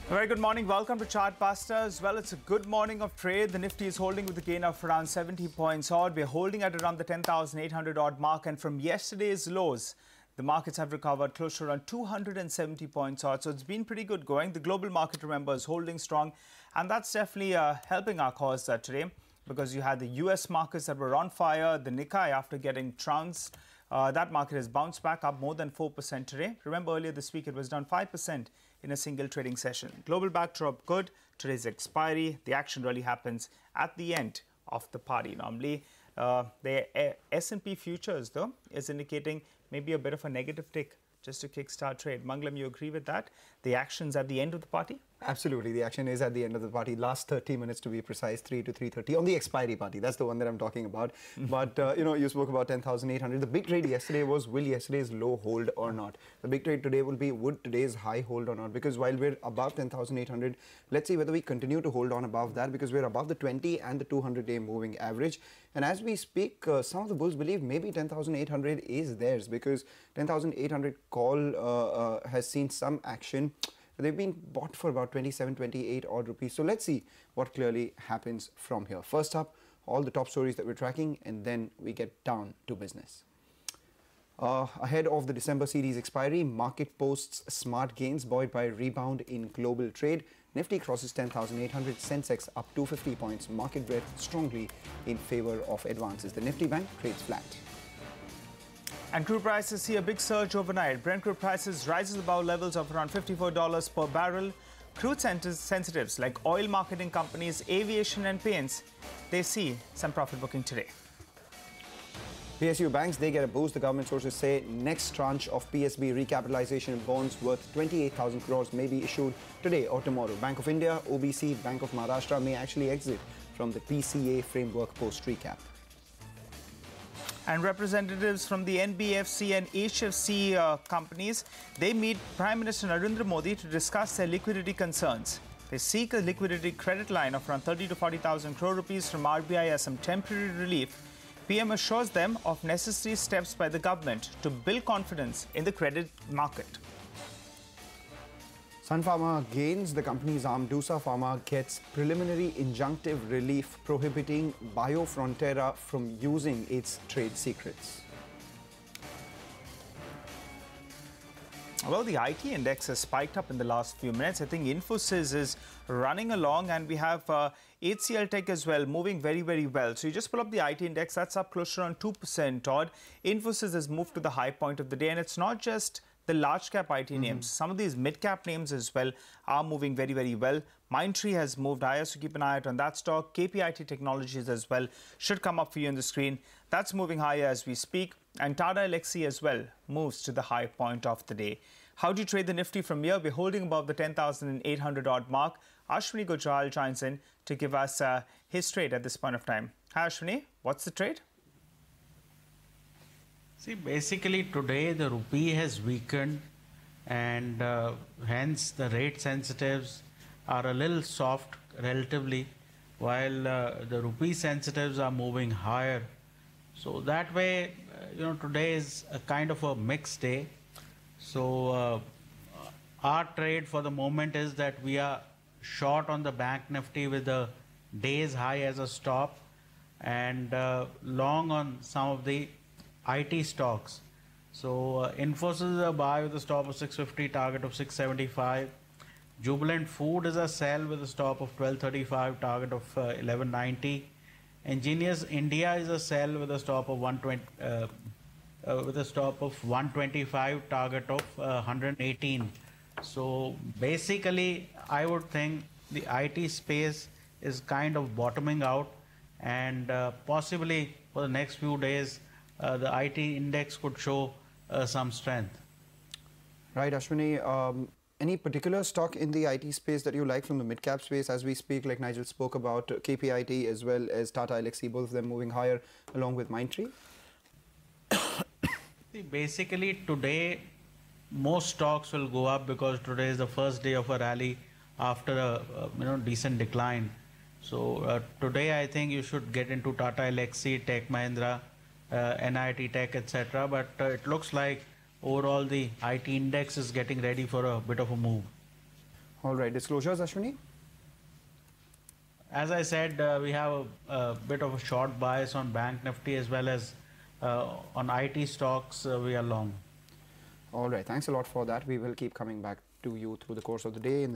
A very good morning. Welcome to Chartbusters. Well, it's a good morning of trade. The Nifty is holding with a gain of around 70 points odd. We're holding at around the 10,800 odd mark. And from yesterday's lows, the markets have recovered close to around 270 points odd. So it's been pretty good going. The global market, remember, is holding strong. And that's definitely helping our cause today, because you had the US markets that were on fire. The Nikkei, after getting trounced, that market has bounced back up more than 4% today. Remember, earlier this week, it was down 5% in a single trading session. Global backdrop good. Today's expiry. The action really happens at the end of the party. Normally, the S&P futures, though, is indicating maybe a bit of a negative tick just to kickstart trade. Mangalam, you agree with that? The action's at the end of the party? Absolutely. The action is at the end of the party. Last 30 minutes to be precise, 3 to 3:30 on the expiry party. That's the one that I'm talking about. But, you spoke about 10,800. The big trade yesterday was, will yesterday's low hold or not? The big trade today will be, would today's high hold or not? Because while we're above 10,800, let's see whether we continue to hold on above that, because we're above the 20 and the 200-day moving average. And as we speak, some of the bulls believe maybe 10,800 is theirs, because 10,800 call has seen some action. They've been bought for about 27, 28 odd rupees. So let's see what clearly happens from here. First up, all the top stories that we're tracking, and then we get down to business. Ahead of the December series expiry, market posts smart gains buoyed by rebound in global trade. Nifty crosses 10,800, Sensex up 250 points. Market breadth strongly in favor of advances. The Nifty Bank trades flat. And crude prices see a big surge overnight. Brent crude prices rises above levels of around $54 per barrel. Crude sensitives like oil marketing companies, aviation and paints, they see some profit booking today. PSU banks, they get a boost. The government sources say next tranche of PSB recapitalization bonds worth 28,000 crores may be issued today or tomorrow. Bank of India, OBC, Bank of Maharashtra may actually exit from the PCA framework post-recap. And representatives from the NBFC and HFC companies, they meet Prime Minister Narendra Modi to discuss their liquidity concerns. They seek a liquidity credit line of around 30 to 40,000 crore rupees from RBI as some temporary relief. PM assures them of necessary steps by the government to build confidence in the credit market. Sun Pharma gains. The company's arm Dusa Pharma gets preliminary injunctive relief prohibiting Biofrontera from using its trade secrets. Well, the IT index has spiked up in the last few minutes. I think Infosys is running along, and we have HCL Tech as well, moving very, very well. So you just pull up the IT index, that's up close to around 2% odd. Infosys has moved to the high point of the day, and it's not just the large cap IT names. Some of these mid cap names as well are moving very, very well. Mindtree has moved higher, so keep an eye out on that stock. KPIT Technologies as well should come up for you on the screen. That's moving higher as we speak. And Tata Elxsi as well moves to the high point of the day. How do you trade the Nifty from here? We're holding above the 10,800 odd mark. Ashwini Gujral joins in to give us his trade at this point of time. Hi Ashwini, what's the trade? See, basically today the rupee has weakened, and hence the rate sensitives are a little soft relatively, while the rupee sensitives are moving higher. So that way, today is a kind of a mixed day. So our trade for the moment is that we are short on the Bank Nifty with the day's high as a stop, and long on some of the IT stocks. So Infosys is a buy with a stop of 650, target of 675. Jubilant Food is a sell with a stop of 1235, target of 1190. Engineers India is a sell with a stop of 125, target of 118. So basically, I would think the IT space is kind of bottoming out, and possibly for the next few days, the IT index could show some strength. Right, Ashwini. Any particular stock in the IT space that you like from the mid-cap space as we speak? Like Nigel spoke about KPIT as well as Tata Elxsi, both of them moving higher along with Mindtree. See, basically today most stocks will go up because today is the first day of a rally after a decent decline. So today I think you should get into Tata Elxsi, Tech Mahindra, NIT Tech, etc. But it looks like overall the IT index is getting ready for a bit of a move. All right, disclosures, Ashwini? As I said, we have a bit of a short bias on Bank Nifty as well as on IT stocks, we are long. All right, thanks a lot for that. We will keep coming back to you through the course of the day.